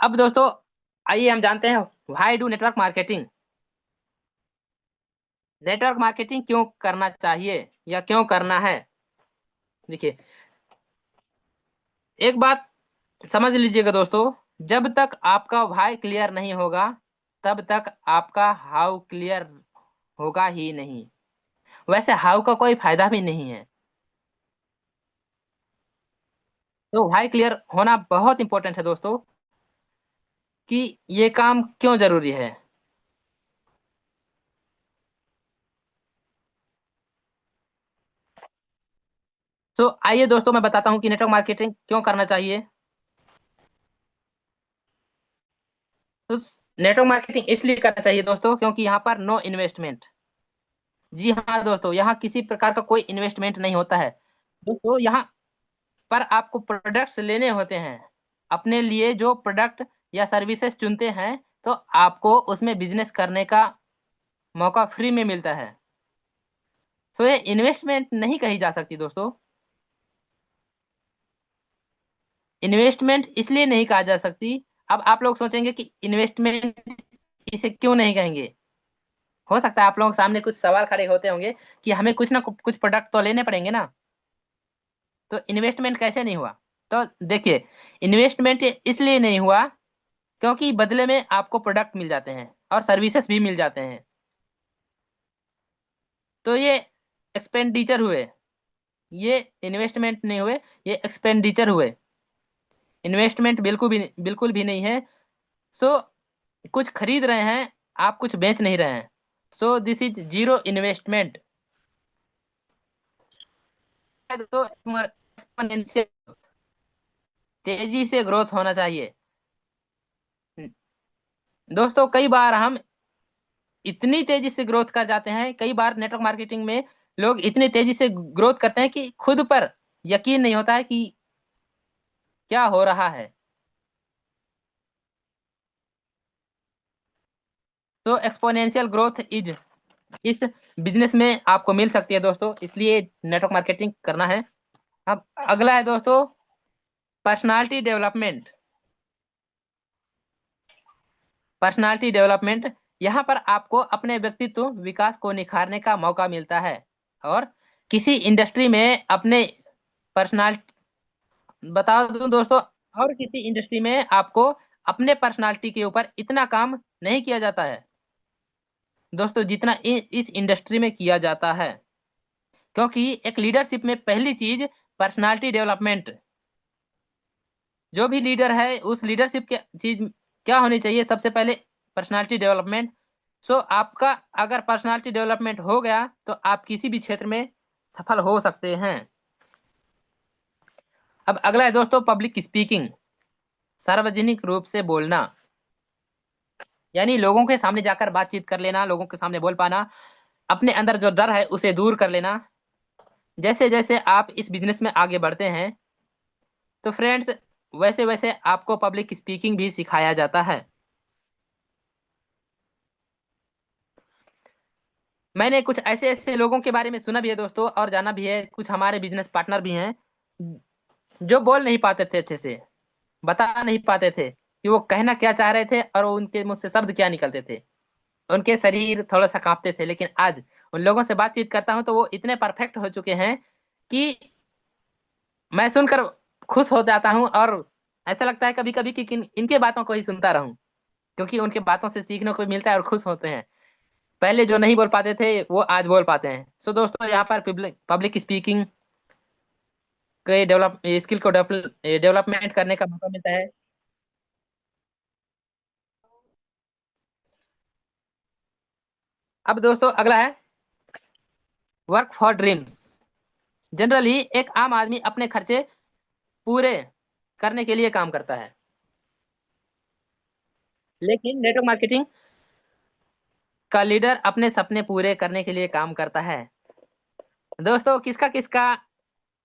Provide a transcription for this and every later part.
अब दोस्तों, आइए हम जानते हैं why do network marketing. Network marketing क्यों करना चाहिए या क्यों करना है। देखिए, एक बात समझ लीजिएगा दोस्तों, जब तक आपका व्हाई क्लियर नहीं होगा तब तक आपका हाउ क्लियर होगा ही नहीं। वैसे हाउ का कोई फायदा भी नहीं है। तो व्हाई क्लियर होना बहुत इंपॉर्टेंट है दोस्तों, कि ये काम क्यों जरूरी है। तो आइए दोस्तों, मैं बताता हूँ कि नेटवर्क मार्केटिंग क्यों करना चाहिए। तो नेटवर्क मार्केटिंग इसलिए करना चाहिए दोस्तों, क्योंकि यहाँ पर नो इन्वेस्टमेंट। जी हाँ दोस्तों, यहाँ किसी प्रकार का कोई इन्वेस्टमेंट नहीं होता है। दोस्तों, यहाँ पर आपको प्रोडक्ट्स लेने होते हैं। अपने लिए जो प्रोडक्ट या सर्विसेज चुनते हैं, तो आपको उसमें बिजनेस करने का मौका फ्री में मिलता है। सो ये इन्वेस्टमेंट नहीं कही जा सकती दोस्तों। इन्वेस्टमेंट इसलिए नहीं कहा जा सकती। अब आप लोग सोचेंगे कि इन्वेस्टमेंट इसे क्यों नहीं कहेंगे। हो सकता है आप लोगों के सामने कुछ सवाल खड़े होते होंगे कि हमें कुछ ना कुछ प्रोडक्ट तो लेने पड़ेंगे ना, तो इन्वेस्टमेंट कैसे नहीं हुआ। तो देखिए, इन्वेस्टमेंट इसलिए नहीं हुआ क्योंकि बदले में आपको प्रोडक्ट मिल जाते हैं और सर्विसेज भी मिल जाते हैं। तो ये एक्सपेंडिचर हुए, ये इन्वेस्टमेंट नहीं हुए, ये एक्सपेंडिचर हुए। इन्वेस्टमेंट बिल्कुल भी नहीं है। सो कुछ खरीद रहे हैं, आप कुछ बेच नहीं रहे हैं। So this is zero investment. तो exponential, तेजी से ग्रोथ होना चाहिए। दोस्तों, कई बार हम इतनी तेजी से ग्रोथ कर जाते हैं, कई बार नेटवर्क मार्केटिंग में लोग इतनी तेजी से ग्रोथ करते हैं कि खुद पर यकीन नहीं होता है कि क्या हो रहा है। तो एक्सपोनेंशियल ग्रोथ इज इस बिजनेस में आपको मिल सकती है दोस्तों, इसलिए नेटवर्क मार्केटिंग करना है। अब अगला है दोस्तों, पर्सनालिटी डेवलपमेंट। पर्सनालिटी डेवलपमेंट, यहाँ पर आपको अपने व्यक्तित्व विकास को निखारने का मौका मिलता है। और किसी इंडस्ट्री में अपने पर्सनालिटी, बता दूं दोस्तों, और किसी इंडस्ट्री में आपको अपने पर्सनालिटी के ऊपर इतना काम नहीं किया जाता है दोस्तों, जितना इस इंडस्ट्री में किया जाता है। क्योंकि एक लीडरशिप में पहली चीज पर्सनालिटी डेवलपमेंट। जो भी लीडर है उस लीडरशिप के चीज क्या होनी चाहिए, सबसे पहले पर्सनालिटी डेवलपमेंट। सो आपका अगर पर्सनालिटी डेवलपमेंट हो गया तो आप किसी भी क्षेत्र में सफल हो सकते हैं। अब अगला है दोस्तों, पब्लिक स्पीकिंग। सार्वजनिक रूप से बोलना, यानी लोगों के सामने जाकर बातचीत कर लेना, लोगों के सामने बोल पाना, अपने अंदर जो डर है उसे दूर कर लेना। जैसे जैसे आप इस बिजनेस में आगे बढ़ते हैं तो फ्रेंड्स, वैसे वैसे आपको पब्लिक स्पीकिंग भी सिखाया जाता है। मैंने कुछ ऐसे ऐसे लोगों के बारे में सुना भी है दोस्तों, और जाना भी है, कुछ हमारे बिजनेस पार्टनर भी हैं जो बोल नहीं पाते थे अच्छे से, बता नहीं पाते थे कि वो कहना क्या चाह रहे थे और उनके मुंह से शब्द क्या निकलते थे। उनके शरीर थोड़ा सा कांपते थे, लेकिन आज उन लोगों से बातचीत करता हूं तो वो इतने परफेक्ट हो चुके हैं कि मैं सुनकर खुश हो जाता हूं, और ऐसा लगता है कभी कभी कि इनके बातों को ही सुनता रहूं, क्योंकि उनके बातों से सीखने को मिलता है और खुश होते हैं। पहले जो नहीं बोल पाते थे वो आज बोल पाते हैं। सो दोस्तों, यहाँ पर पब्लिक स्पीकिंग के डेवलप स्किल को डेवलपमेंट करने का मौका मिलता है। अब दोस्तों, अगला है वर्क फॉर ड्रीम्स। जनरली एक आम आदमी अपने खर्चे पूरे करने के लिए काम करता है, लेकिन नेटवर्क मार्केटिंग का लीडर अपने सपने पूरे करने के लिए काम करता है। दोस्तों, किसका किसका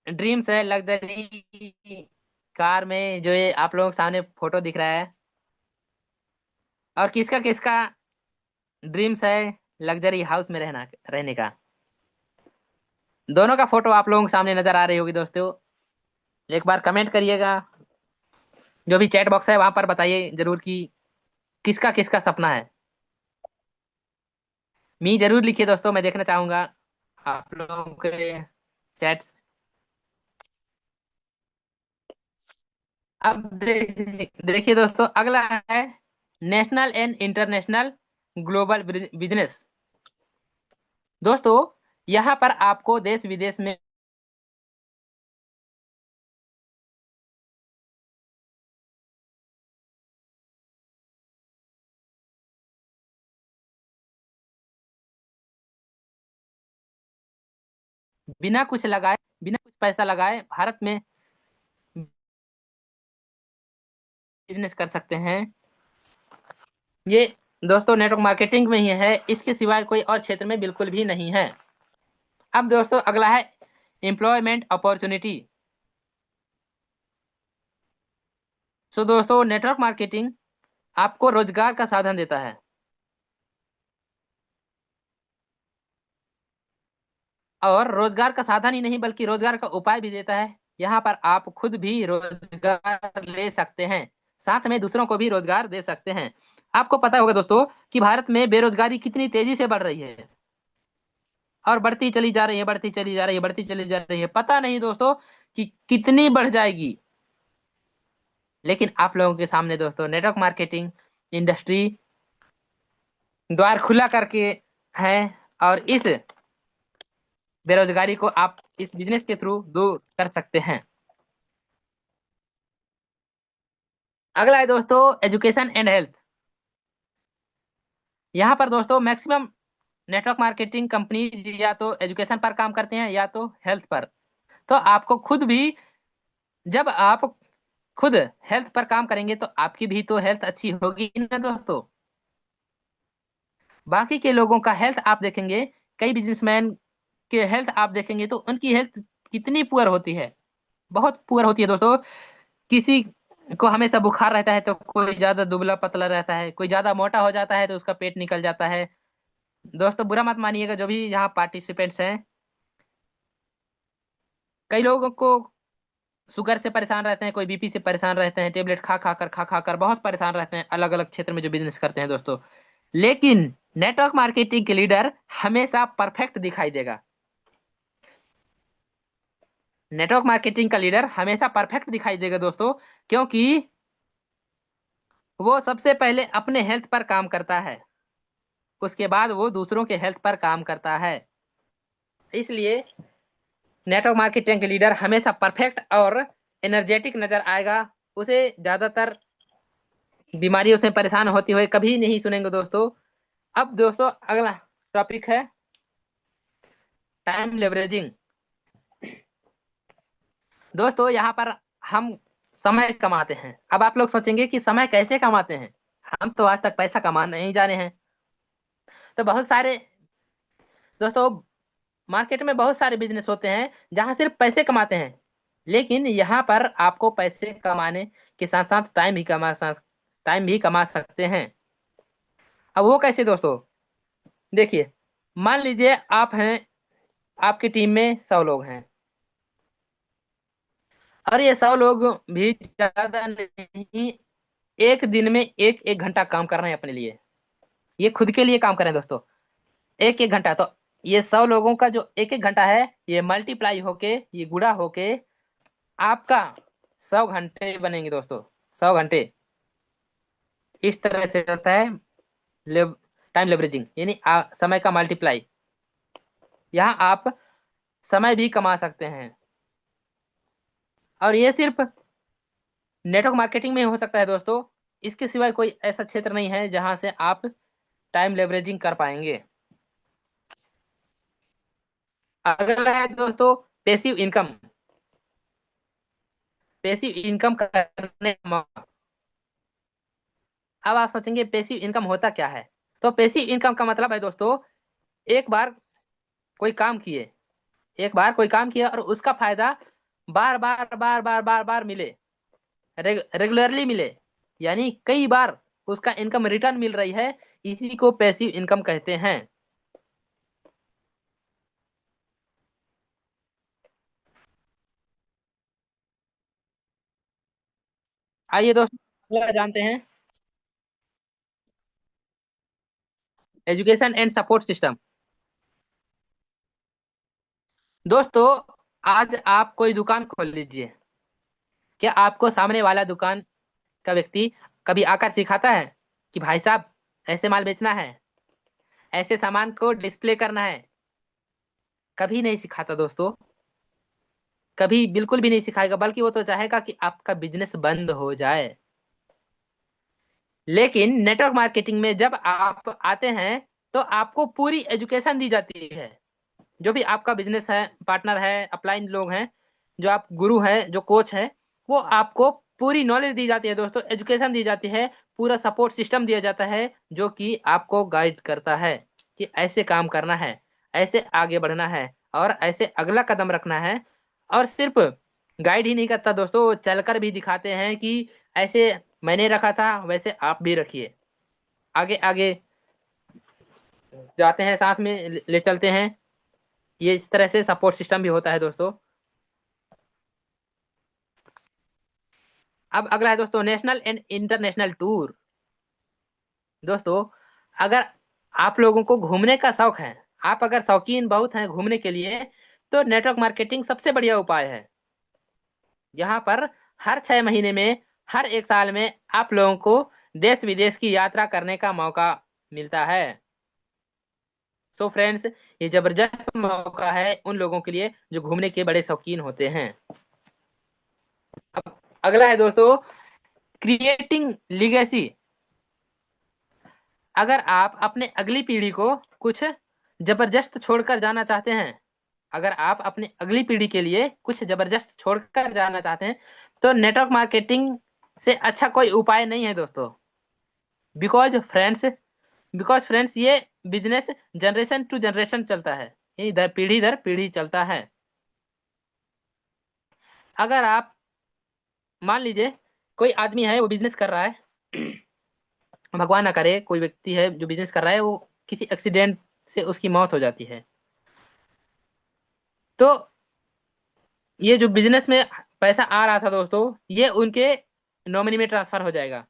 ड्रीम्स है लग्जरी कार में, जो ये आप लोगों के सामने फोटो दिख रहा है, और किसका किसका ड्रीम्स है लग्जरी हाउस में रहने का। दोनों का फोटो आप लोगों के सामने नजर आ रही होगी दोस्तों, एक बार कमेंट करिएगा। जो भी चैट बॉक्स है वहां पर बताइए जरूर कि किसका किसका सपना है। मी जरूर लिखिए दोस्तों, मैं देखना चाहूंगा आप लोगों के चैट्स। अब देखिए दोस्तों, अगला है national and international global business. दोस्तों यहाँ पर आपको देश विदेश में बिना कुछ लगाए, बिना कुछ पैसा लगाए भारत में बिजनेस कर सकते हैं। ये दोस्तों नेटवर्क मार्केटिंग में ही है, इसके सिवाय कोई और क्षेत्र में बिल्कुल भी नहीं है। अब दोस्तों अगला है एम्प्लॉयमेंट अपॉर्चुनिटी। सो दोस्तों नेटवर्क मार्केटिंग आपको रोजगार का साधन देता है। और रोजगार का साधन ही नहीं बल्कि रोजगार का उपाय भी देता है। यहाँ पर आप खुद भी रोजगार ले सकते हैं, साथ में दूसरों को भी रोजगार दे सकते हैं। आपको पता होगा दोस्तों कि भारत में बेरोजगारी कितनी तेजी से बढ़ रही है, और बढ़ती चली जा रही है, बढ़ती चली जा रही है, बढ़ती चली जा रही है। पता नहीं दोस्तों कि कितनी बढ़ जाएगी। लेकिन आप लोगों के सामने दोस्तों नेटवर्क मार्केटिंग इंडस्ट्री द्वार खुला करके है, और इस बेरोजगारी को आप इस बिजनेस के थ्रू दूर कर सकते हैं। अगला है दोस्तों एजुकेशन एंड हेल्थ। यहाँ पर दोस्तों मैक्सिमम नेटवर्क मार्केटिंग कंपनी या तो एजुकेशन पर काम करते हैं या तो हेल्थ पर। तो आपको खुद भी, जब आप खुद हेल्थ पर काम करेंगे तो आपकी भी तो हेल्थ अच्छी होगी ना दोस्तों। बाकी के लोगों का हेल्थ आप देखेंगे, कई बिजनेसमैन के हेल्थ आप देखेंगे तो उनकी हेल्थ कितनी पुअर होती है, बहुत पुअर होती है दोस्तों। किसी को हमेशा बुखार रहता है तो कोई ज्यादा दुबला पतला रहता है, कोई ज्यादा मोटा हो जाता है तो उसका पेट निकल जाता है। दोस्तों बुरा मत मानिएगा जो भी यहाँ पार्टिसिपेंट्स हैं, कई लोगों को शुगर से परेशान रहते हैं, कोई बीपी से परेशान रहते हैं, टेबलेट खा खा कर बहुत परेशान रहते हैं अलग अलग क्षेत्र में जो बिजनेस करते हैं दोस्तों। लेकिन नेटवर्क मार्केटिंग के लीडर हमेशा परफेक्ट दिखाई देगा। नेटवर्क मार्केटिंग का लीडर हमेशा परफेक्ट दिखाई देगा दोस्तों, क्योंकि वो सबसे पहले अपने हेल्थ पर काम करता है, उसके बाद वो दूसरों के हेल्थ पर काम करता है। इसलिए नेटवर्क मार्केटिंग के लीडर हमेशा परफेक्ट और एनर्जेटिक नजर आएगा। उसे ज्यादातर बीमारियों से परेशान होते हुए कभी नहीं सुनेंगे दोस्तों। अब दोस्तों अगला टॉपिक है टाइम लेवरेजिंग। दोस्तों यहाँ पर हम समय कमाते हैं। अब आप लोग सोचेंगे कि समय कैसे कमाते हैं, हम तो आज तक पैसा कमा नहीं जाने हैं। तो बहुत सारे दोस्तों मार्केट में बहुत सारे बिजनेस होते हैं जहां सिर्फ पैसे कमाते हैं, लेकिन यहाँ पर आपको पैसे कमाने के साथ साथ टाइम भी कमा सकते हैं। अब वो कैसे दोस्तों, देखिए, मान लीजिए आप हैं, आपकी टीम में 100 लोग हैं, और ये 100 लोग भी ज्यादा नहीं, एक दिन में एक एक घंटा काम कर रहे हैं अपने लिए, ये खुद के लिए काम कर रहे हैं दोस्तों। एक एक घंटा, तो ये 100 लोगों का जो एक एक घंटा है, ये मल्टीप्लाई होके, ये गुणा होके आपका 100 घंटे बनेंगे दोस्तों। 100 घंटे इस तरह से होता है टाइम लेवरेजिंग, यानी समय का मल्टीप्लाई। यहाँ आप समय भी कमा सकते हैं, और ये सिर्फ नेटवर्क मार्केटिंग में हो सकता है दोस्तों। इसके सिवाय कोई ऐसा क्षेत्र नहीं है जहां से आप टाइम लेवरेजिंग कर पाएंगे। अगला है दोस्तों पेसिव इनकम। पेसिव इनकम करने का मौका। अब आप सोचेंगे पेसिव इनकम होता क्या है। तो पेसिव इनकम का मतलब है दोस्तों, एक बार कोई काम किए, एक बार कोई काम किया और उसका फायदा बार बार मिले, रेगुलरली मिले, यानी कई बार उसका इनकम रिटर्न मिल रही है, इसी को पैसिव इनकम कहते हैं। आइए दोस्तों अगला जानते हैं, एजुकेशन एंड सपोर्ट सिस्टम। दोस्तों, आज आप कोई दुकान खोल लीजिए, क्या आपको सामने वाला दुकान का व्यक्ति कभी आकर सिखाता है कि भाई साहब ऐसे माल बेचना है, ऐसे सामान को डिस्प्ले करना है? कभी नहीं सिखाता दोस्तों, कभी बिल्कुल भी नहीं सिखाएगा, बल्कि वो तो चाहेगा कि आपका बिजनेस बंद हो जाए। लेकिन नेटवर्क मार्केटिंग में जब आप आते हैं तो आपको पूरी एजुकेशन दी जाती है। जो भी आपका बिजनेस है, पार्टनर है, अपलाइन लोग हैं, जो आप गुरु है, जो कोच है, वो आपको पूरी नॉलेज दी जाती है दोस्तों, एजुकेशन दी जाती है, पूरा सपोर्ट सिस्टम दिया जाता है, जो कि आपको गाइड करता है कि ऐसे काम करना है, ऐसे आगे बढ़ना है, और ऐसे अगला कदम रखना है। और सिर्फ गाइड ही नहीं करता दोस्तों, वो चलकर भी दिखाते हैं कि ऐसे मैंने रखा था वैसे आप भी रखिए। आगे आगे जाते हैं, साथ में ले चलते हैं। ये इस तरह से सपोर्ट सिस्टम भी होता है दोस्तों। अब अगला है दोस्तों, नेशनल एंड इंटरनेशनल टूर। दोस्तों, अगर आप लोगों को घूमने का शौक है, आप अगर शौकीन बहुत हैं घूमने के लिए, तो नेटवर्क मार्केटिंग सबसे बढ़िया उपाय है। यहाँ पर हर 6 महीने में, हर एक साल में आप लोगों को देश विदेश की यात्रा करने का मौका मिलता है। सो फ्रेंड्स, ये जबरदस्त मौका है उन लोगों के लिए जो घूमने के बड़े शौकीन होते हैं। अब अगला है दोस्तों, क्रिएटिंग लीगेसी। अगर आप अपने अगली पीढ़ी को कुछ जबरदस्त छोड़कर जाना चाहते हैं, अगर आप अपनी अगली पीढ़ी के लिए कुछ जबरदस्त छोड़कर जाना चाहते हैं, तो नेटवर्क मार्केटिंग से अच्छा कोई उपाय नहीं है दोस्तों। बिकॉज फ्रेंड्स, ये बिजनेस जनरेशन टू जनरेशन चलता है, ये दर पीढ़ी चलता है। अगर आप मान लीजिए कोई आदमी है, वो बिजनेस कर रहा है, भगवान ना करे, कोई व्यक्ति है जो बिजनेस कर रहा है, वो किसी एक्सीडेंट से उसकी मौत हो जाती है, तो ये जो बिजनेस में पैसा आ रहा था दोस्तों, ये उनके नॉमिनी में ट्रांसफर हो जाएगा,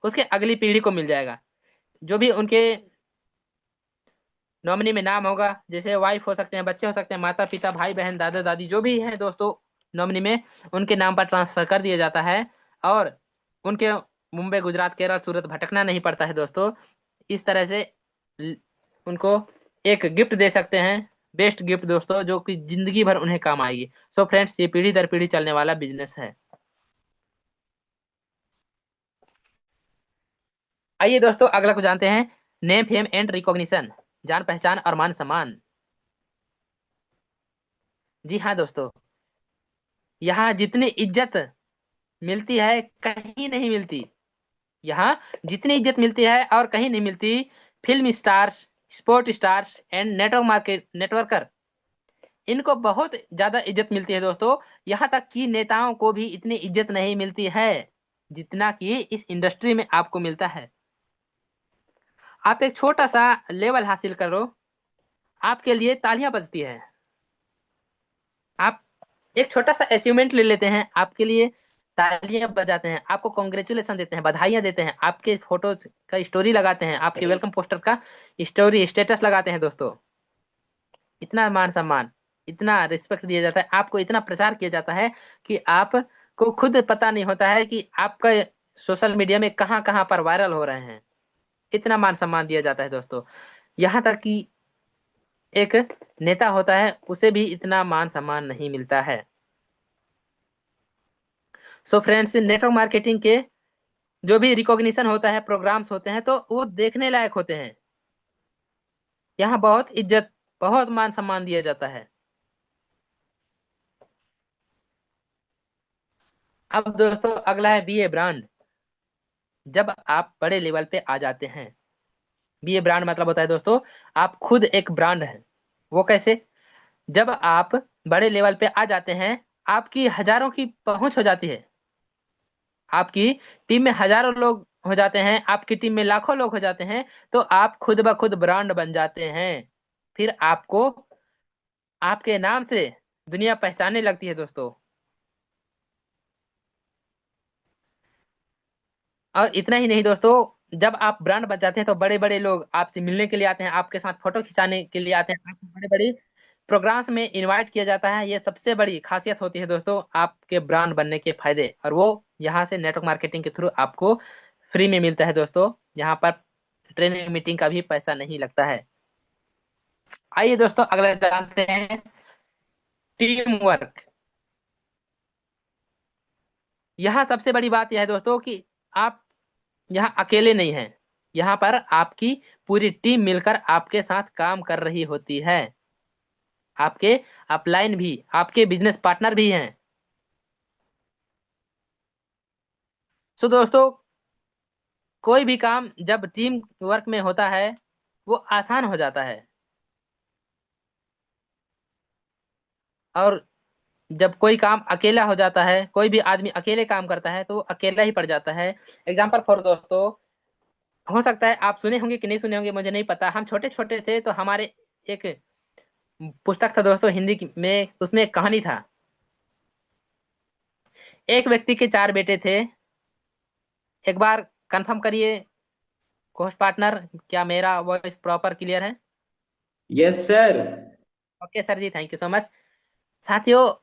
उसके अगली पीढ़ी को मिल जाएगा। जो भी उनके नॉमिनी में नाम होगा, जैसे वाइफ हो सकते हैं, बच्चे हो सकते हैं, माता पिता, भाई बहन, दादा दादी, जो भी है दोस्तों नॉमिनी में, उनके नाम पर ट्रांसफर कर दिया जाता है। और उनके मुंबई, गुजरात, केरल, सूरत भटकना नहीं पड़ता है दोस्तों। इस तरह से ल- उनको एक गिफ्ट दे सकते हैं, बेस्ट गिफ्ट दोस्तों, जो कि जिंदगी भर उन्हें काम आएगी। सो फ्रेंड्स, ये पीढ़ी दर पीढ़ी चलने वाला बिजनेस है। आइए दोस्तों अगला को जानते हैं, नेम फेम एंड रिकॉग्निशन। जान पहचान और मान सम्मान। जी हाँ दोस्तों, यहाँ जितनी इज्जत मिलती है कहीं नहीं मिलती। यहाँ जितनी इज्जत मिलती है और कहीं नहीं मिलती, film stars, sport stars and network market networker, इनको बहुत ज्यादा इज्जत मिलती है दोस्तों। यहाँ तक कि नेताओं को भी इतनी इज्जत नहीं मिलती है जितना कि इस इंडस्ट्री में आपको मिलता है। आप एक छोटा सा लेवल हासिल करो, आपके लिए तालियां बजती है। आप एक छोटा सा अचीवमेंट ले लेते हैं, आपके लिए तालियां बजाते हैं, आपको कॉन्ग्रेचुलेशन देते हैं, बधाइयां देते हैं, आपके फोटो का स्टोरी लगाते हैं, आपके वेलकम पोस्टर का स्टोरी स्टेटस लगाते हैं दोस्तों। इतना मान सम्मान, इतना रिस्पेक्ट दिया जाता है, आपको इतना प्रचार किया जाता है कि आपको खुद पता नहीं होता है कि आपका सोशल मीडिया में कहाँ कहाँ पर वायरल हो रहे हैं। इतना मान सम्मान दिया जाता है दोस्तों। यहाँ तक कि एक नेता होता है, उसे भी इतना मान सम्मान नहीं मिलता है। सो फ्रेंड्स, नेटवर्क मार्केटिंग के जो भी रिकॉग्निशन होता है, प्रोग्राम्स होते हैं, तो वो देखने लायक होते हैं। यहाँ बहुत इज्जत, बहुत मान सम्मान दिया जाता है। अब दोस्तों अगला है बीए ब्रांड। जब आप बड़े लेवल पे आ जाते हैं, बीए ब्रांड मतलब होता है दोस्तों, आप खुद एक ब्रांड हैं। वो कैसे? जब आप बड़े लेवल पे आ जाते हैं, आपकी हजारों की पहुंच हो जाती है, आपकी टीम में हजारों लोग हो जाते हैं, आपकी टीम में लाखों लोग हो जाते हैं, तो आप खुद ब खुद ब्रांड बन जाते हैं। फिर आपको आपके नाम से दुनिया पहचानने लगती है दोस्तों। और इतना ही नहीं दोस्तों, जब आप ब्रांड बन जाते हैं तो बड़े बड़े लोग आपसे मिलने के लिए आते हैं, आपके साथ फोटो खिंचाने के लिए आते हैं, आपको बड़े बड़े प्रोग्राम्स में इनवाइट किया जाता है। ये सबसे बड़ी खासियत होती है दोस्तों आपके ब्रांड बनने के फायदे, और वो यहाँ से नेटवर्क मार्केटिंग के थ्रू आपको फ्री में मिलता है दोस्तों। यहाँ पर ट्रेनिंग मीटिंग का भी पैसा नहीं लगता है। आइए दोस्तों अगला जानते हैं, टीम वर्क। यहाँ सबसे बड़ी बात यह है दोस्तों कि आप यहाँ अकेले नहीं हैं। यहाँ पर आपकी पूरी टीम मिलकर आपके साथ काम कर रही होती है। आपके अपलाइन भी, आपके बिजनेस पार्टनर भी हैं। सो दोस्तों, कोई भी काम जब टीम वर्क में होता है वो आसान हो जाता है। और जब कोई काम अकेला हो जाता है, कोई भी आदमी अकेले काम करता है तो वो अकेला ही पड़ जाता है। एग्जाम्पल फॉर दोस्तों, हो सकता है आप सुने होंगे कि नहीं सुने होंगे, मुझे नहीं पता। हम छोटे छोटे थे तो हमारे एक पुस्तक था दोस्तों हिंदी में, उसमें एक कहानी था। एक व्यक्ति के चार बेटे थे। एक बार कंफर्म करिए कोस्ट पार्टनर, क्या मेरा वॉइस प्रॉपर क्लियर है? Yes sir. Okay sir ji, thank you so much. साथियों,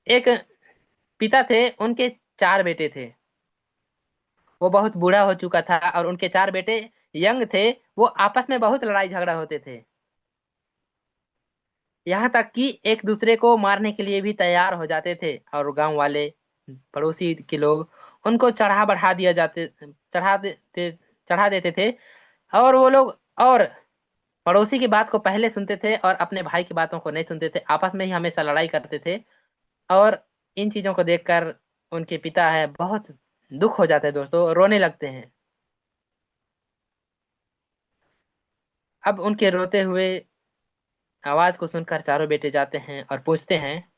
एक पिता थे, उनके चार बेटे थे। वो बहुत बूढ़ा हो चुका था और उनके चार बेटे यंग थे। वो आपस में बहुत लड़ाई झगड़ा होते थे, यहाँ तक कि एक दूसरे को मारने के लिए भी तैयार हो जाते थे। और गांव वाले, पड़ोसी के लोग उनको चढ़ा देते थे। और वो लोग और पड़ोसी की बात को पहले सुनते थे और अपने भाई की बातों को नहीं सुनते थे, आपस में ही हमेशा लड़ाई करते थे। और इन चीजों को देखकर उनके पिता है बहुत दुख हो जाते हैं दोस्तों, रोने लगते हैं। अब उनके रोते हुए आवाज को सुनकर चारों बेटे जाते हैं और पूछते हैं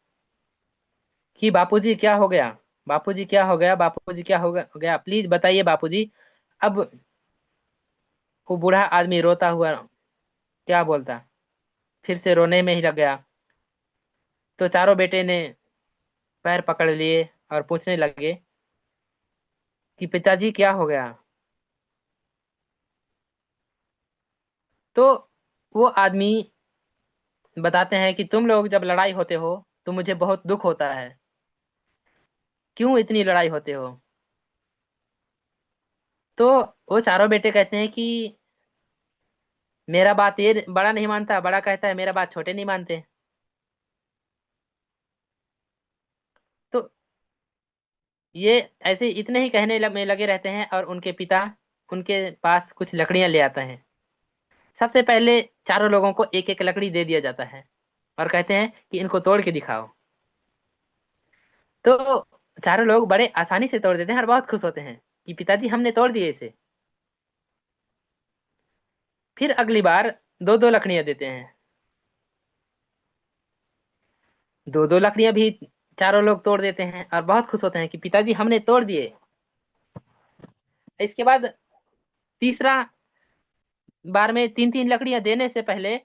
कि बापूजी क्या हो गया, बापूजी क्या हो गया, बापूजी क्या हो गया, प्लीज बताइए बापूजी। अब वो बूढ़ा आदमी रोता हुआ क्या बोलता, फिर से रोने में ही लग गया। तो चारों बेटे ने पैर पकड़ लिए और पूछने लगे कि पिताजी क्या हो गया। तो वो आदमी बताते हैं कि तुम लोग जब लड़ाई होते हो तो मुझे बहुत दुख होता है। क्यों इतनी लड़ाई होते हो? तो वो चारों बेटे कहते हैं कि मेरा बात ये बड़ा नहीं मानता, बड़ा कहता है मेरा बात छोटे नहीं मानते। तो ये ऐसे इतने ही कहने में लगे रहते हैं और उनके पिता उनके पास कुछ लकड़ियां ले आता है। सबसे पहले चारों लोगों को एक एक लकड़ी दे दिया जाता है और कहते हैं कि इनको तोड़ के दिखाओ। तो चारों लोग बड़े आसानी से तोड़ देते हैं और बहुत खुश होते हैं कि पिताजी हमने तोड़ दिए इसे। फिर अगली बार दो दो लकड़ियां देते हैं। दो दो लकड़ियां भी चारों लोग तोड़ देते हैं और बहुत खुश होते हैं कि पिताजी हमने तोड़ दिए। इसके बाद तीसरा बार में तीन तीन लकड़ियां देने से पहले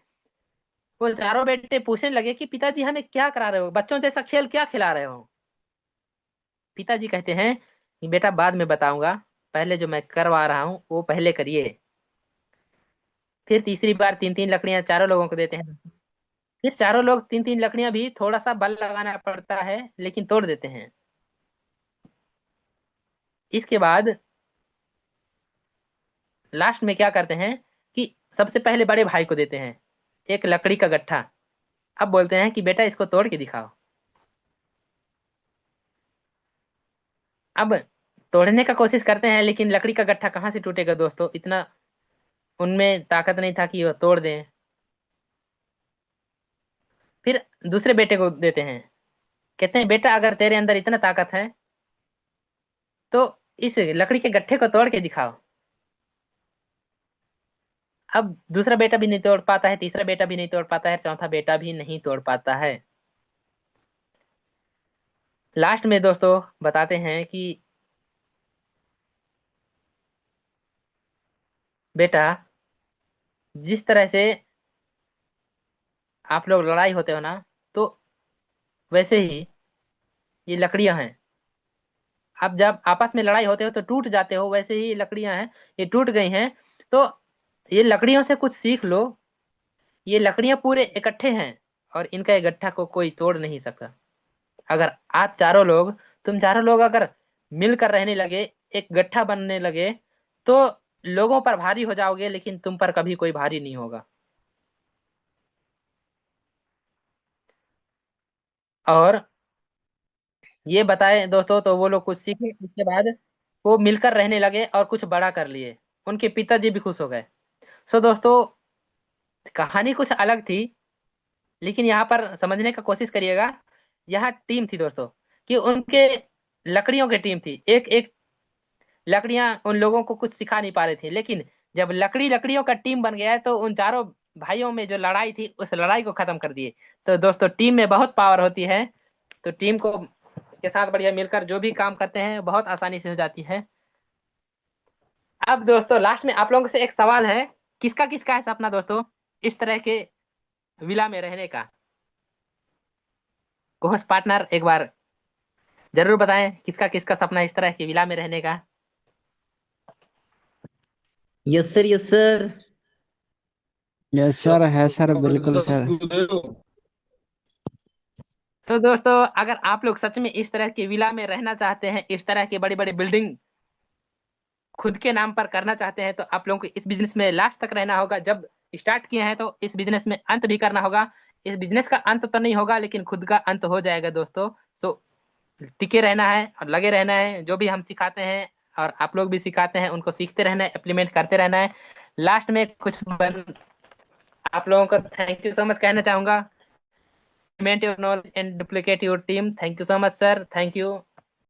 वो चारों बेटे पूछने लगे कि पिताजी हमें क्या करा रहे हो, बच्चों जैसा खेल क्या खिला रहे हो। पिताजी कहते हैं कि बेटा बाद में बताऊंगा, पहले जो मैं करवा रहा हूँ वो पहले करिए। फिर तीसरी बार तीन तीन लकड़ियां चारों लोगों को देते हैं। फिर चारों लोग तीन तीन लकड़ियां भी, थोड़ा सा बल लगाना पड़ता है लेकिन तोड़ देते हैं। इसके बाद लास्ट में क्या करते हैं कि सबसे पहले बड़े भाई को देते हैं एक लकड़ी का गट्ठा। अब बोलते हैं कि बेटा इसको तोड़ के दिखाओ। अब तोड़ने का कोशिश करते हैं लेकिन लकड़ी का गट्ठा कहाँ से टूटेगा दोस्तों, इतना उनमें ताकत नहीं था कि वो तोड़ दें। फिर दूसरे बेटे को देते हैं, कहते हैं बेटा अगर तेरे अंदर इतना ताकत है तो इस लकड़ी के गट्ठे को तोड़ के दिखाओ। अब दूसरा बेटा भी नहीं तोड़ पाता है, तीसरा बेटा भी नहीं तोड़ पाता है, चौथा बेटा भी नहीं तोड़ पाता है। लास्ट में दोस्तों बताते हैं कि बेटा जिस तरह से आप लोग लड़ाई होते हो ना, तो वैसे ही ये लकड़ियां हैं। आप जब आपस में लड़ाई होते हो तो टूट जाते हो, वैसे ही लकड़ियां हैं, ये टूट गई हैं। तो ये लकड़ियों से कुछ सीख लो। ये लकड़ियां पूरे इकट्ठे हैं और इनका एक गट्ठा को कोई तोड़ नहीं सकता। अगर आप चारों लोग, तुम चारों लोग अगर मिलकर रहने लगे, एक गट्ठा बनने लगे, तो लोगों पर भारी हो जाओगे लेकिन तुम पर कभी कोई भारी नहीं होगा। और ये बताए दोस्तों, तो वो लोग कुछ सीखे, उसके बाद वो मिलकर रहने लगे और कुछ बड़ा कर लिए। उनके पिताजी भी खुश हो गए। सो दोस्तों, कहानी कुछ अलग थी, लेकिन यहाँ पर समझने का कोशिश करिएगा। यहाँ टीम थी दोस्तों, कि उनके लकड़ियों की टीम थी। एक एक लकड़ियां उन लोगों को कुछ सिखा नहीं पा रही थी, लेकिन जब लकड़ियों का टीम बन गया है, तो उन चारों भाइयों में जो लड़ाई थी, उस लड़ाई को खत्म कर दिए। तो दोस्तों, टीम में बहुत पावर होती है। तो टीम को के साथ बढ़िया मिलकर जो भी काम करते हैं, बहुत आसानी से हो जाती है। अब दोस्तों, लास्ट में आप लोगों से एक सवाल है। किसका किसका है सपना दोस्तों, इस तरह के विला में रहने का? कोर्स पार्टनर एक बार जरूर बताएं, किसका किसका सपना इस तरह के विला में रहने का? Yes sir, yes sir. Yes sir, है सर, बिल्कुल सर। तो दोस्तों, अगर आप लोग सच में इस तरह के विला में रहना चाहते हैं, इस तरह की बड़ी बड़ी बिल्डिंग खुद के नाम पर करना चाहते हैं, तो आप लोगों को इस बिजनेस में लास्ट तक रहना होगा। जब स्टार्ट किए हैं, तो इस बिजनेस में अंत भी करना होगा। इस बिजनेस का अंत तो नहीं होगा, लेकिन खुद का अंत हो जाएगा दोस्तों। सो टिके रहना है और लगे रहना है। जो भी हम सिखाते हैं और आप लोग भी सिखाते हैं, उनको सीखते रहना है, इम्प्लीमेंट करते रहना है। लास्ट में कुछ आप लोगों को थैंक यू सो मच कहना चाहूंगा। Implement your knowledge and duplicate your team. Thank you so much, sir. Thank you.